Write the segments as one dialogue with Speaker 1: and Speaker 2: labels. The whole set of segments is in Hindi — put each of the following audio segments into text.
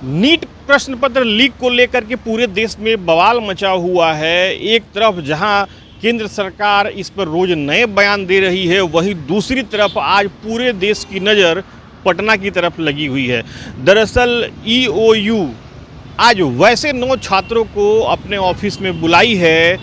Speaker 1: नीट प्रश्न पत्र लीक को लेकर के पूरे देश में बवाल मचा हुआ है। एक तरफ जहां केंद्र सरकार इस पर रोज नए बयान दे रही है, वहीं दूसरी तरफ आज पूरे देश की नज़र पटना की तरफ लगी हुई है। दरअसल ईओयू आज वैसे 9 छात्रों को अपने ऑफिस में बुलाई है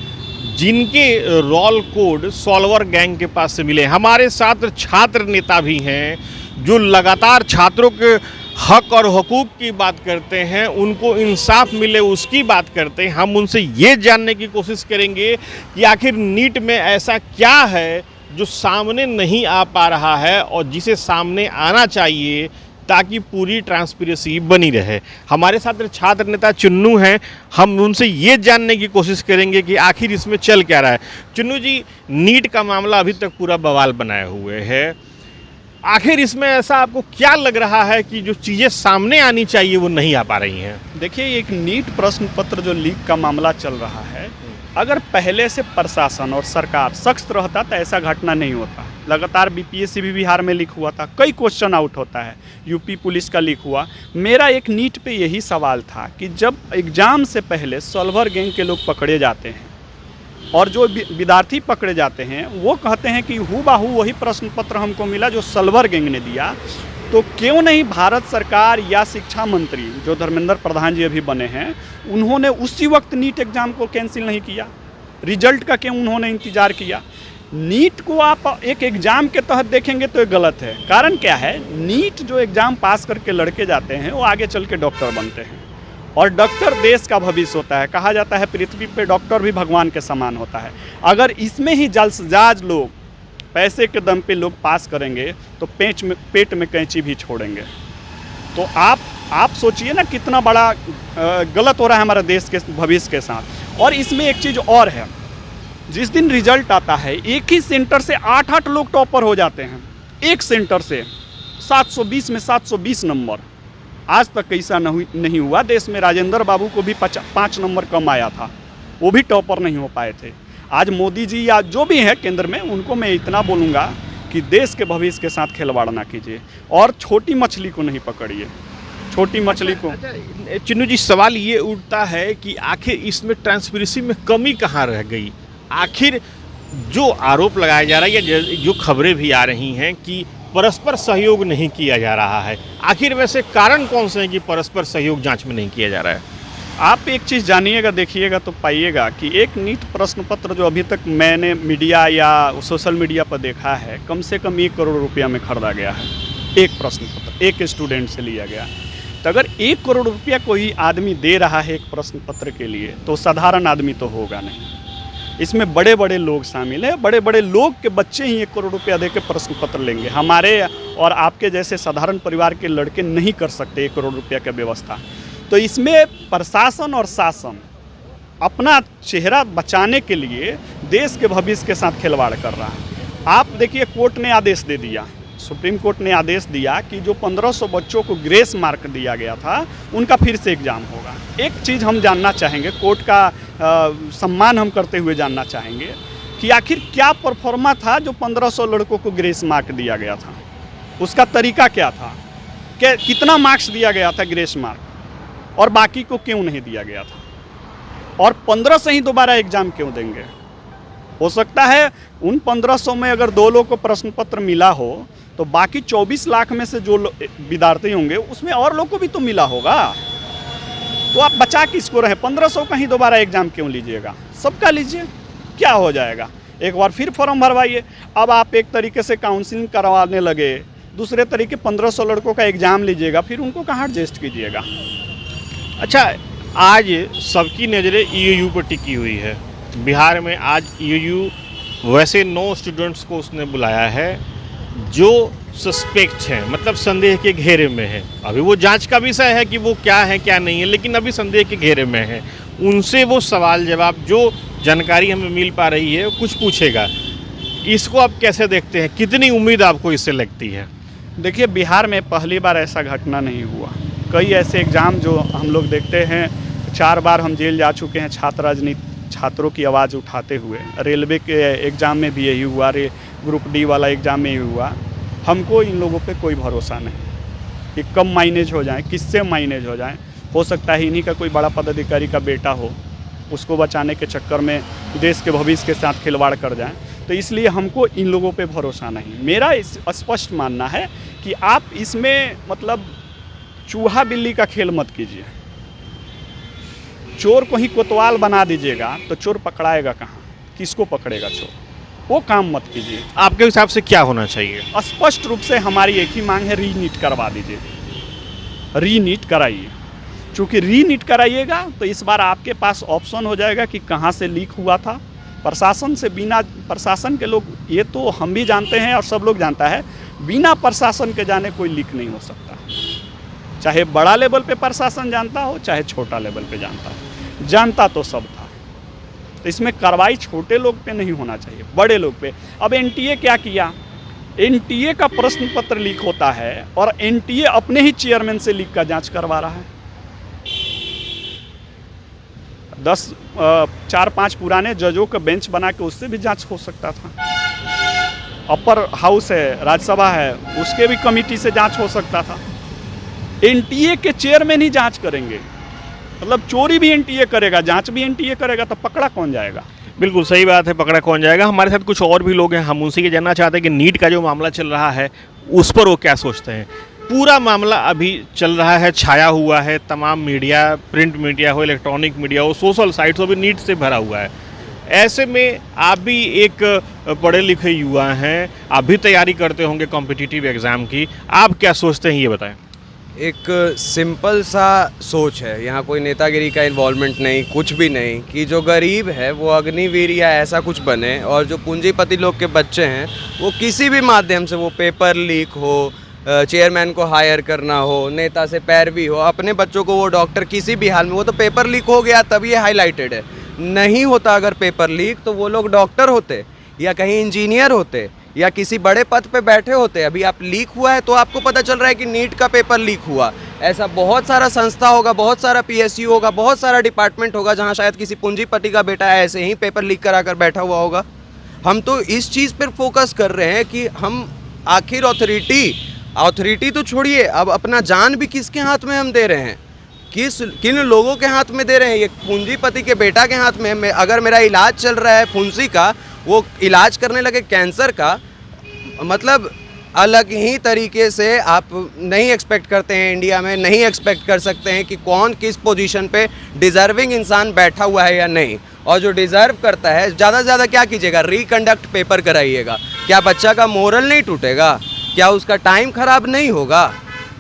Speaker 1: जिनके रोल कोड सॉल्वर गैंग के पास से मिले। हमारे साथ छात्र नेता भी हैं जो लगातार छात्रों के हक और हुकूक की बात करते हैं, उनको इंसाफ मिले उसकी बात करते हैं। हम उनसे ये जानने की कोशिश करेंगे कि आखिर नीट में ऐसा क्या है जो सामने नहीं आ पा रहा है और जिसे सामने आना चाहिए ताकि पूरी ट्रांसपेरेंसी बनी रहे। हमारे साथ छात्र नेता चुन्नू हैं, हम उनसे ये जानने की कोशिश करेंगे कि आखिर इसमें चल क्या रहा है। चुन्नू जी, नीट का मामला अभी तक पूरा बवाल बनाए हुए है, आखिर इसमें ऐसा आपको क्या लग रहा है कि जो चीज़ें सामने आनी चाहिए वो नहीं आ पा रही हैं?
Speaker 2: देखिए, एक नीट प्रश्न पत्र जो लीक का मामला चल रहा है, अगर पहले से प्रशासन और सरकार सख्त रहता तो ऐसा घटना नहीं होता। लगातार बीपीएससी भी बिहार में लीक हुआ था, कई क्वेश्चन आउट होता है, यूपी पुलिस का लीक हुआ। मेरा एक नीट पे यही सवाल था कि जब एग्ज़ाम से पहले सॉल्वर गैंग के लोग पकड़े जाते हैं और जो विद्यार्थी पकड़े जाते हैं वो कहते हैं कि हूबहू वही प्रश्न पत्र हमको मिला जो सॉल्वर गैंग ने दिया, तो क्यों नहीं भारत सरकार या शिक्षा मंत्री जो धर्मेंद्र प्रधान जी अभी बने हैं, उन्होंने उसी वक्त नीट एग्ज़ाम को कैंसिल नहीं किया? रिजल्ट का क्यों उन्होंने इंतज़ार किया? नीट को आप एक एग्ज़ाम के तहत देखेंगे तो ये गलत है। कारण क्या है, नीट जो एग्ज़ाम पास करके लड़के जाते हैं वो आगे चल के डॉक्टर बनते हैं और डॉक्टर देश का भविष्य होता है। कहा जाता है पृथ्वी पे डॉक्टर भी भगवान के समान होता है। अगर इसमें ही जल्दबाज लोग पैसे के दम पे लोग पास करेंगे तो पेट में कैंची भी छोड़ेंगे। तो आप सोचिए ना कितना बड़ा गलत हो रहा है हमारे देश के भविष्य के साथ। और इसमें एक चीज़ और है, जिस दिन रिजल्ट आता है एक ही सेंटर से 8-8 लोग टॉपर हो जाते हैं। एक सेंटर से 720 में 720 नंबर। आज तक ऐसा नहीं हुआ। देश में राजेंद्र बाबू को भी 5 नंबर कम आया था, वो भी टॉपर नहीं हो पाए थे। आज मोदी जी या जो भी है केंद्र में, उनको मैं इतना बोलूँगा कि देश के भविष्य के साथ खिलवाड़ ना कीजिए और छोटी मछली को नहीं पकड़िए, छोटी मछली को।
Speaker 1: चिन्नू जी, सवाल ये उठता है कि आखिर इसमें ट्रांसपेरेंसी में कमी कहाँ रह गई? आखिर जो आरोप लगाया जा रहा है या जो खबरें भी आ रही हैं कि परस्पर सहयोग नहीं किया जा रहा है, आखिर वैसे कारण कौन से हैं कि परस्पर सहयोग जांच में नहीं किया जा रहा है?
Speaker 2: आप एक चीज़ जानिएगा, देखिएगा तो पाइएगा कि एक नीट प्रश्न पत्र जो अभी तक मैंने मीडिया या सोशल मीडिया पर देखा है, कम से कम 1 करोड़ रुपया में खरीदा गया है। एक प्रश्न पत्र एक स्टूडेंट से लिया गया। तो अगर 1 करोड़ रुपया कोई आदमी दे रहा है एक प्रश्न पत्र के लिए, तो साधारण आदमी तो होगा नहीं। इसमें बड़े बड़े लोग शामिल हैं, बड़े बड़े लोग के बच्चे ही 1 करोड़ रुपया दे के प्रश्न पत्र लेंगे। हमारे और आपके जैसे साधारण परिवार के लड़के नहीं कर सकते 1 करोड़ रुपया की व्यवस्था। तो इसमें प्रशासन और शासन अपना चेहरा बचाने के लिए देश के भविष्य के साथ खिलवाड़ कर रहा है। आप देखिए, कोर्ट ने आदेश दे दिया, सुप्रीम कोर्ट ने आदेश दिया कि जो 1500 बच्चों को ग्रेस मार्क दिया गया था उनका फिर से एग्ज़ाम होगा। एक चीज़ हम जानना चाहेंगे, कोर्ट का सम्मान हम करते हुए जानना चाहेंगे कि आखिर क्या परफॉर्मा था जो 1500 लड़कों को ग्रेस मार्क दिया गया था? उसका तरीका क्या था? कितना मार्क्स दिया गया था ग्रेस मार्क और बाकी को क्यों नहीं दिया गया था? और 15 से ही दोबारा एग्ज़ाम क्यों देंगे? हो सकता है उन 1500 में अगर 2 लोग को प्रश्न पत्र मिला हो तो बाकी 24 लाख में से जो विद्यार्थी होंगे उसमें और लोग को भी तो मिला होगा। तो आप बचा किसको रहे? 1500 का ही दोबारा एग्ज़ाम क्यों लीजिएगा? सबका लीजिए, क्या हो जाएगा? एक बार फिर फॉर्म भरवाइए। अब आप एक तरीके से काउंसलिंग करवाने लगे, दूसरे तरीके 1500 लड़कों का एग्ज़ाम लीजिएगा, फिर उनको कहाँ एडजस्ट कीजिएगा?
Speaker 1: अच्छा, आज सबकी नज़रें ईओयू पर टिकी हुई है। बिहार में आज ईओयू वैसे 9 स्टूडेंट्स को उसने बुलाया है जो सस्पेक्ट हैं, मतलब संदेह के घेरे में है। अभी वो जांच का विषय है कि वो क्या है क्या नहीं है, लेकिन अभी संदेह के घेरे में है। उनसे वो सवाल जवाब जो जानकारी हमें मिल पा रही है कुछ पूछेगा। इसको आप कैसे देखते हैं? कितनी उम्मीद आपको इससे लगती है?
Speaker 2: देखिए, बिहार में पहली बार ऐसा घटना नहीं हुआ। कई ऐसे एग्ज़ाम जो हम लोग देखते हैं, 4 बार हम जेल जा चुके हैं छात्र राजनीति, छात्रों की आवाज़ उठाते हुए। रेलवे के एग्ज़ाम में भी यही हुआ, ग्रुप डी वाला एग्ज़ाम में ही हुआ। हमको इन लोगों पे कोई भरोसा नहीं कि कब माइनेज हो जाए, किससे माइनेज हो जाए। हो सकता है इन्हीं का कोई बड़ा पदाधिकारी का बेटा हो, उसको बचाने के चक्कर में देश के भविष्य के साथ खिलवाड़ कर जाएं। तो इसलिए हमको इन लोगों पे भरोसा नहीं। मेरा इस स्पष्ट मानना है कि आप इसमें मतलब चूहा बिल्ली का खेल मत कीजिए। चोर को ही कोतवाल बना दीजिएगा तो चोर पकड़ाएगा कहाँ, किसको पकड़ेगा चोर, वो काम मत कीजिए।
Speaker 1: आपके हिसाब से क्या होना चाहिए?
Speaker 2: स्पष्ट रूप से हमारी एक ही मांग है, रीनीट करवा दीजिए, रीनीट कराइए। चूँकि रीनीट कराइएगा तो इस बार आपके पास ऑप्शन हो जाएगा कि कहाँ से लीक हुआ था। प्रशासन से बिना प्रशासन के लोग, ये तो हम भी जानते हैं और सब लोग जानता है, बिना प्रशासन के जाने कोई लीक नहीं हो सकता। चाहे बड़ा लेवल पे प्रशासन जानता हो, चाहे छोटा लेवल पे जानता हो, जानता तो सब था। तो इसमें कार्रवाई छोटे लोग पे नहीं होना चाहिए, बड़े लोग पे। अब एनटीए क्या किया, एनटीए का प्रश्न पत्र लीक होता है और एनटीए अपने ही चेयरमैन से लीक का जांच करवा रहा है। 4-5 पुराने जजों का बेंच बना के उससे भी जांच हो सकता था। अपर हाउस है, राज्यसभा है, उसके भी कमेटी से जांच हो सकता था। एनटीए के चेयरमैन ही जांच करेंगे, मतलब चोरी भी एनटीए करेगा, जांच भी एनटीए करेगा, तो पकड़ा कौन जाएगा?
Speaker 1: बिल्कुल सही बात है, पकड़ा कौन जाएगा। हमारे साथ कुछ और भी लोग हैं, हम उनसे ये जानना चाहते हैं कि नीट का जो मामला चल रहा है उस पर वो क्या सोचते हैं। पूरा मामला अभी चल रहा है, छाया हुआ है, तमाम मीडिया, प्रिंट मीडिया हो, इलेक्ट्रॉनिक मीडिया हो, सोशल साइट्स हो भी नीट से भरा हुआ है। ऐसे में आप भी एक पढ़े लिखे युवा हैं, आप भी तैयारी करते होंगे कॉम्पिटिटिव एग्ज़ाम की, आप क्या सोचते हैं ये बताएं।
Speaker 3: एक सिंपल सा सोच है, यहाँ कोई नेतागिरी का इन्वॉल्वमेंट नहीं, कुछ भी नहीं, कि जो गरीब है वो अग्निवीर या ऐसा कुछ बने, और जो पूंजीपति लोग के बच्चे हैं वो किसी भी माध्यम से, वो पेपर लीक हो, चेयरमैन को हायर करना हो, नेता से पैरवी हो, अपने बच्चों को वो डॉक्टर किसी भी हाल में, वो तो पेपर लीक हो गया तब ये हाईलाइटेड है। नहीं होता अगर पेपर लीक तो वो लोग डॉक्टर होते या कहीं इंजीनियर होते या किसी बड़े पद पे बैठे होते। अभी आप लीक हुआ है तो आपको पता चल रहा है कि नीट का पेपर लीक हुआ। ऐसा बहुत सारा संस्था होगा, बहुत सारा पीएसयू होगा, बहुत सारा डिपार्टमेंट होगा जहाँ शायद किसी पूंजीपति का बेटा ऐसे ही पेपर लीक करा कर बैठा हुआ होगा। हम तो इस चीज़ पर फोकस कर रहे हैं कि हम आखिर ऑथोरिटी तो छोड़िए, अब अपना जान भी किसके हाथ में हम दे रहे हैं, किन लोगों के हाथ में दे रहे हैं। ये पूंजीपति के बेटा के हाथ में। अगर मेरा इलाज चल रहा है फुंसी का, वो इलाज करने लगे कैंसर का, मतलब अलग ही तरीके से आप नहीं एक्सपेक्ट करते हैं, इंडिया में नहीं एक्सपेक्ट कर सकते हैं कि कौन किस पोजीशन पे डिज़र्विंग इंसान बैठा हुआ है या नहीं। और जो डिज़र्व करता है, ज़्यादा से ज़्यादा क्या कीजिएगा, रिकंडक्ट पेपर कराइएगा। क्या बच्चा का मोरल नहीं टूटेगा? क्या उसका टाइम खराब नहीं होगा?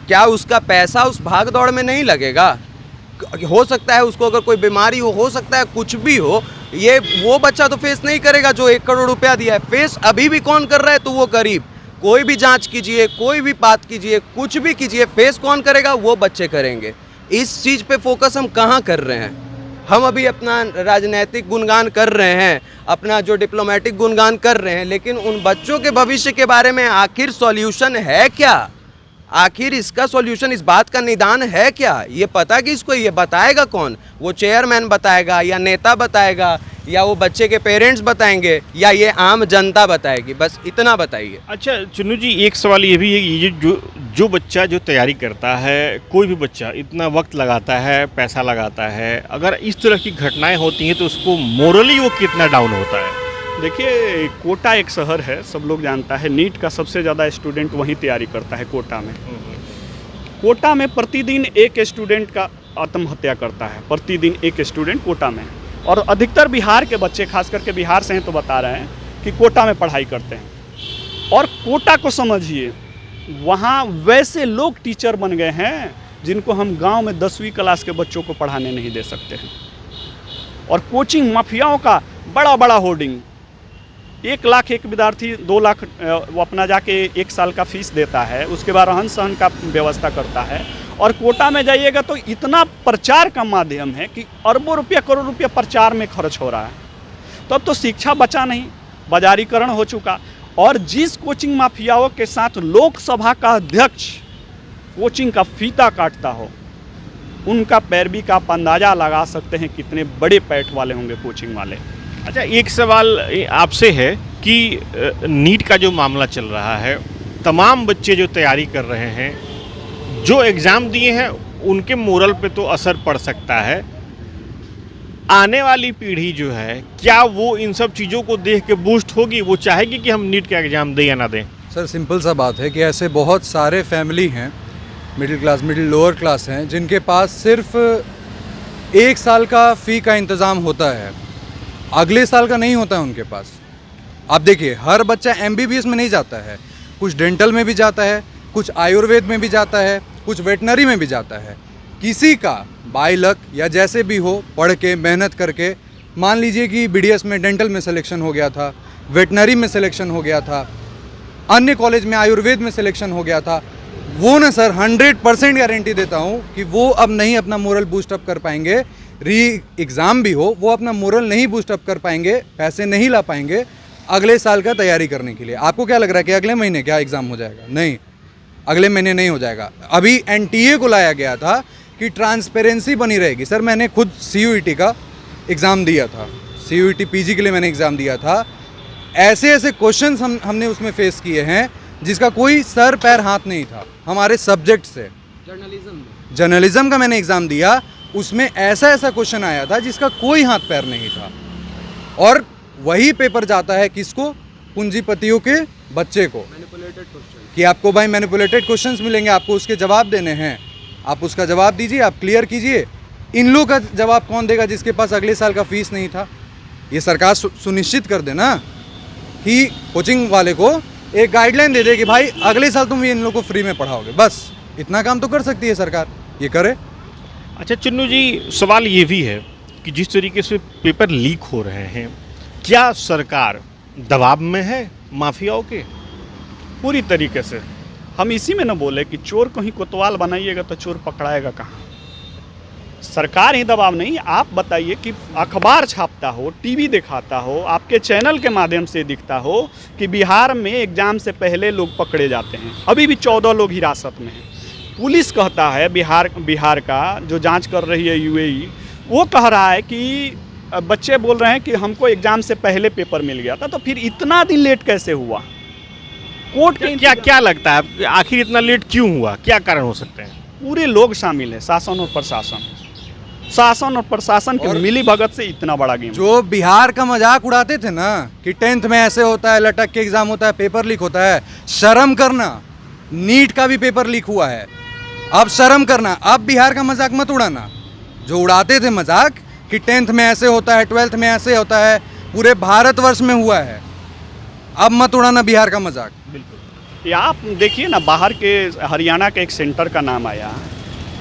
Speaker 3: क्या उसका पैसा उस भाग दौड़ में नहीं लगेगा? हो सकता है उसको अगर कोई बीमारी हो सकता है कुछ भी हो, ये वो बच्चा तो फेस नहीं करेगा जो 1 करोड़ रुपया दिया है। फेस अभी भी कौन कर रहा है? तो वो गरीब। कोई भी जांच कीजिए, कोई भी बात कीजिए, कुछ भी कीजिए, फेस कौन करेगा? वो बच्चे करेंगे। इस चीज़ पे फोकस हम कहाँ कर रहे हैं? हम अभी अपना राजनीतिक गुणगान कर रहे हैं, अपना जो डिप्लोमेटिक गुणगान कर रहे हैं, लेकिन उन बच्चों के भविष्य के बारे में आखिर सॉल्यूशन है क्या? आखिर इसका सॉल्यूशन, इस बात का निदान है क्या? ये पता कि इसको ये बताएगा कौन? वो चेयरमैन बताएगा या नेता बताएगा या वो बच्चे के पेरेंट्स बताएंगे या ये आम जनता बताएगी? बस इतना बताइए।
Speaker 1: अच्छा चुन्नू जी, एक सवाल ये भी है, ये जो बच्चा जो तैयारी करता है, कोई भी बच्चा इतना वक्त लगाता है, पैसा लगाता है, अगर इस तरह की घटनाएं होती हैं तो उसको मोरली वो कितना डाउन होता है?
Speaker 2: देखिए, कोटा एक शहर है, सब लोग जानता है। नीट का सबसे ज़्यादा स्टूडेंट वहीं तैयारी करता है, कोटा में। कोटा में प्रतिदिन एक स्टूडेंट का आत्महत्या करता है, प्रतिदिन एक स्टूडेंट कोटा में। और अधिकतर बिहार के बच्चे, खास करके बिहार से हैं तो बता रहे हैं कि कोटा में पढ़ाई करते हैं। और कोटा को समझिए, वहाँ वैसे लोग टीचर बन गए हैं जिनको हम गांव में 10वीं क्लास के बच्चों को पढ़ाने नहीं दे सकते हैं। और कोचिंग माफियाओं का बड़ा बड़ा होर्डिंग, 1 लाख एक विद्यार्थी, 2 लाख वो अपना जाके 1 साल का फीस देता है, उसके बाद रहन सहन का व्यवस्था करता है। और कोटा में जाइएगा तो इतना प्रचार का माध्यम है कि अरबों रुपया, करोड़ रुपया प्रचार में खर्च हो रहा है। तो अब तो शिक्षा बचा नहीं, बाजारीकरण हो चुका। और जिस कोचिंग माफियाओं के साथ लोकसभा का अध्यक्ष कोचिंग का फीता काटता हो, उनका पैरवी का आप अंदाज़ा लगा सकते हैं कितने बड़े पैठ वाले होंगे कोचिंग वाले।
Speaker 1: अच्छा, एक सवाल आपसे है कि नीट का जो मामला चल रहा है, तमाम बच्चे जो तैयारी कर रहे हैं, जो एग्ज़ाम दिए हैं उनके मोरल पे तो असर पड़ सकता है। आने वाली पीढ़ी जो है, क्या वो इन सब चीज़ों को देख के बूस्ट होगी? वो चाहेगी कि हम नीट का एग्ज़ाम दें या ना दें?
Speaker 4: सर सिंपल सा बात है कि ऐसे बहुत सारे फैमिली हैं, middle class, middle lower class हैं, जिनके पास सिर्फ 1 साल का फ़ी का इंतज़ाम होता है, अगले साल का नहीं होता है उनके पास। आप देखिए, हर बच्चा MBBS में नहीं जाता है, कुछ डेंटल में भी जाता है, कुछ आयुर्वेद में भी जाता है, कुछ वेटनरी में भी जाता है। किसी का बाय लक या जैसे भी हो, पढ़ के मेहनत करके, मान लीजिए कि BDS में डेंटल में सिलेक्शन हो गया था, वेटनरी में सिलेक्शन हो गया था, अन्य कॉलेज में आयुर्वेद में सिलेक्शन हो गया था, वो ना सर 100% गारंटी देता हूँ कि वो अब नहीं अपना मोरल बूस्टअप कर पाएंगे। री एग्ज़ाम भी हो, वो अपना मोरल नहीं बूस्टअप कर पाएंगे, पैसे नहीं ला पाएंगे अगले साल का तैयारी करने के लिए। आपको क्या लग रहा है कि अगले महीने क्या एग्ज़ाम हो जाएगा? नहीं, अगले महीने नहीं हो जाएगा। अभी NTA को लाया गया था कि ट्रांसपेरेंसी बनी रहेगी। सर मैंने खुद CUET का एग्ज़ाम दिया था, CUET PG के लिए मैंने एग्ज़ाम दिया था। ऐसे ऐसे क्वेश्चंस हमने उसमें फेस किए हैं जिसका कोई सर पैर हाथ नहीं था हमारे सब्जेक्ट से। जर्नलिज्म का मैंने एग्ज़ाम दिया, उसमें ऐसा ऐसा क्वेश्चन आया था जिसका कोई हाथ पैर नहीं था, और वही पेपर जाता है किसको? पूंजीपतियों के बच्चे को, कि आपको भाई मैनिपुलेटेड क्वेश्चंस मिलेंगे, आपको उसके जवाब देने हैं, आप उसका जवाब दीजिए, आप क्लियर कीजिए। इन लोगों का जवाब कौन देगा जिसके पास अगले साल का फीस नहीं था? ये सरकार सुनिश्चित कर देना कि कोचिंग वाले को एक गाइडलाइन दे दे कि भाई अगले साल तुम इन लोगों को फ्री में पढ़ाओगे। बस इतना काम तो कर सकती है सरकार, ये करे।
Speaker 1: अच्छा चिन्नू जी, सवाल ये भी है कि जिस तरीके से पेपर लीक हो रहे हैं, क्या सरकार दबाव में है माफियाओं के?
Speaker 2: पूरी तरीके से। हम इसी में न बोले कि चोर को ही कोतवाल बनाइएगा तो चोर पकड़ाएगा कहाँ? सरकार ही दबाव नहीं, आप बताइए कि अखबार छापता हो, टीवी दिखाता हो, आपके चैनल के माध्यम से दिखता हो कि बिहार में एग्ज़ाम से पहले लोग पकड़े जाते हैं। अभी भी 14 लोग हिरासत में हैं। पुलिस कहता है, बिहार का जो जांच कर रही है UAE, वो कह रहा है कि बच्चे बोल रहे हैं कि हमको एग्ज़ाम से पहले पेपर मिल गया था, तो फिर इतना दिन लेट कैसे हुआ? कोर्ट के
Speaker 1: क्या लगता है आखिर इतना लेट क्यों हुआ? क्या कारण हो सकते हैं?
Speaker 2: पूरे लोग शामिल हैं, शासन और प्रशासन की मिली भगत से इतना बड़ा गेम।
Speaker 4: जो बिहार का मजाक उड़ाते थे ना कि 10th में ऐसे होता है, लटक के एग्जाम होता है, पेपर लीक होता है, शर्म करना। नीट का भी पेपर लीक हुआ है, अब शर्म करना। अब बिहार का मजाक मत उड़ाना। जो उड़ाते थे मजाक कि 10th में ऐसे होता है, 12th में ऐसे होता है, पूरे भारतवर्ष में हुआ है। अब मत उड़ाना बिहार का मजाक।
Speaker 2: बिल्कुल। ये आप देखिए ना, बाहर के हरियाणा के एक सेंटर का नाम आया,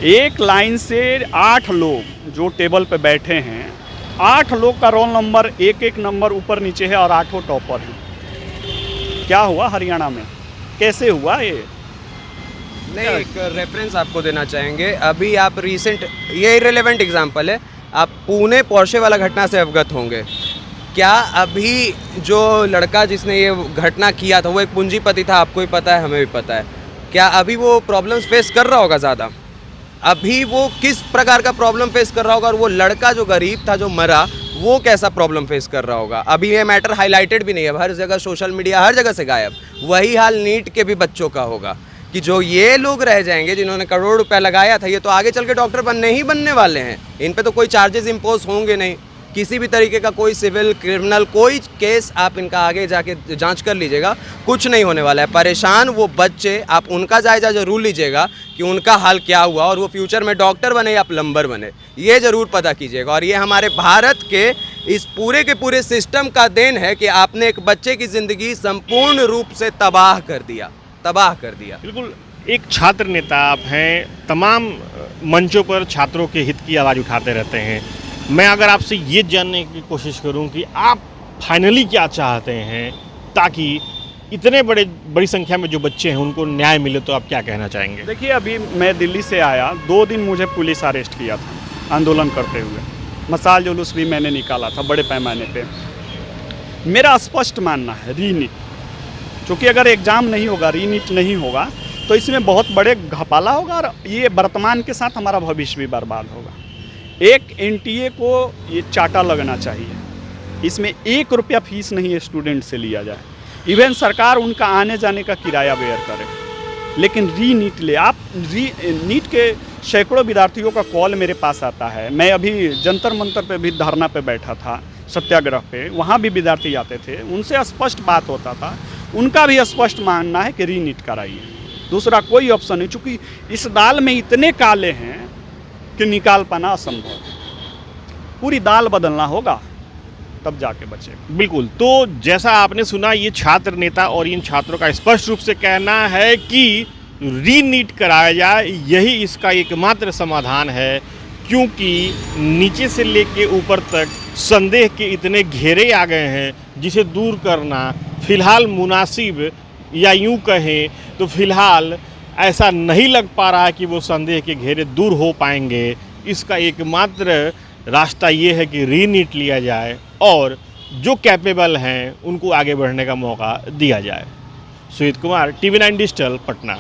Speaker 2: एक लाइन से 8 लोग जो टेबल पे बैठे हैं, 8 लोग का रोल नंबर एक नंबर ऊपर नीचे है और 8 टॉपर हैं। क्या हुआ हरियाणा में? कैसे हुआ ये?
Speaker 3: नहीं, एक रेफरेंस आपको देना चाहेंगे। अभी आप रिसेंट, ये इरेलेवेंट एग्जांपल है, आप पुणे पोर्शे वाला घटना से अवगत होंगे। क्या अभी जो लड़का जिसने ये घटना किया था वो एक पूंजीपति था, आपको भी पता है, हमें भी पता है। क्या अभी वो प्रॉब्लम्स फेस कर रहा होगा ज़्यादा? अभी वो किस प्रकार का प्रॉब्लम फेस कर रहा होगा? और वो लड़का जो गरीब था, जो मरा, वो कैसा प्रॉब्लम फेस कर रहा होगा? अभी ये मैटर हाईलाइटेड भी नहीं है, हर जगह सोशल मीडिया हर जगह से गायब। वही हाल नीट के भी बच्चों का होगा कि जो ये लोग रह जाएंगे जिन्होंने करोड़ रुपया लगाया था, ये तो आगे चल के डॉक्टर बनने वाले हैं। इन पे तो कोई चार्जेस इम्पोज होंगे नहीं, किसी भी तरीके का कोई सिविल क्रिमिनल कोई केस आप इनका आगे जाके जांच कर लीजिएगा, कुछ नहीं होने वाला है। परेशान वो बच्चे, आप उनका जायजा जरूर लीजिएगा कि उनका हाल क्या हुआ, और वो फ्यूचर में डॉक्टर बने या प्लम्बर बने, ये ज़रूर पता कीजिएगा। और ये हमारे भारत के इस पूरे के पूरे सिस्टम का देन है कि आपने एक बच्चे की ज़िंदगी संपूर्ण रूप से तबाह कर दिया।
Speaker 1: बिल्कुल, एक छात्र नेता आप हैं, तमाम मंचों पर छात्रों के हित की आवाज़ उठाते रहते हैं। मैं अगर आपसे ये जानने की कोशिश करूं कि आप फाइनली क्या चाहते हैं ताकि इतने बड़ी संख्या में जो बच्चे हैं उनको न्याय मिले, तो आप क्या कहना चाहेंगे?
Speaker 2: देखिए, अभी मैं दिल्ली से आया, 2 दिन मुझे पुलिस अरेस्ट किया था आंदोलन करते हुए। मसाल जुलूस भी मैंने निकाला था बड़े पैमाने पे। मेरा स्पष्ट मानना है, रीनीट, क्योंकि अगर एग्ज़ाम नहीं होगा, रीनीट नहीं होगा, तो इसमें बहुत बड़े घपाला होगा और ये वर्तमान के साथ हमारा भविष्य भी बर्बाद होगा। एक NTA को ये चाटा लगना चाहिए। इसमें 1 रुपया फीस नहीं स्टूडेंट से लिया जाए। इवन सरकार उनका आने जाने का किराया बेयर करे, लेकिन री नीट ले आप नीट के सैकड़ों विद्यार्थियों का कॉल मेरे पास आता है। मैं अभी जंतर मंतर पे भी धरना पे बैठा था, सत्याग्रह पे, वहाँ भी विद्यार्थी आते थे, उनसे स्पष्ट बात होता था, उनका भी स्पष्ट मानना है कि री नीट कराइए, दूसरा कोई ऑप्शन नहीं, चूँकि इस दाल में इतने काले हैं कि निकाल पाना असंभव है। पूरी दाल बदलना होगा तब जाके बचेगा।
Speaker 1: बिल्कुल, तो जैसा आपने सुना, ये छात्र नेता और इन छात्रों का स्पष्ट रूप से कहना है कि री नीट कराया जाए, यही इसका एकमात्र समाधान है, क्योंकि नीचे से लेके ऊपर तक संदेह के इतने घेरे आ गए हैं जिसे दूर करना फिलहाल मुनासिब, या यूं कहें तो फिलहाल ऐसा नहीं लग पा रहा है कि वो संदेह के घेरे दूर हो पाएंगे। इसका एकमात्र रास्ता ये है कि री नीट लिया जाए और जो कैपेबल हैं उनको आगे बढ़ने का मौका दिया जाए। Sujeet Kumar, TV9 digital, Patna.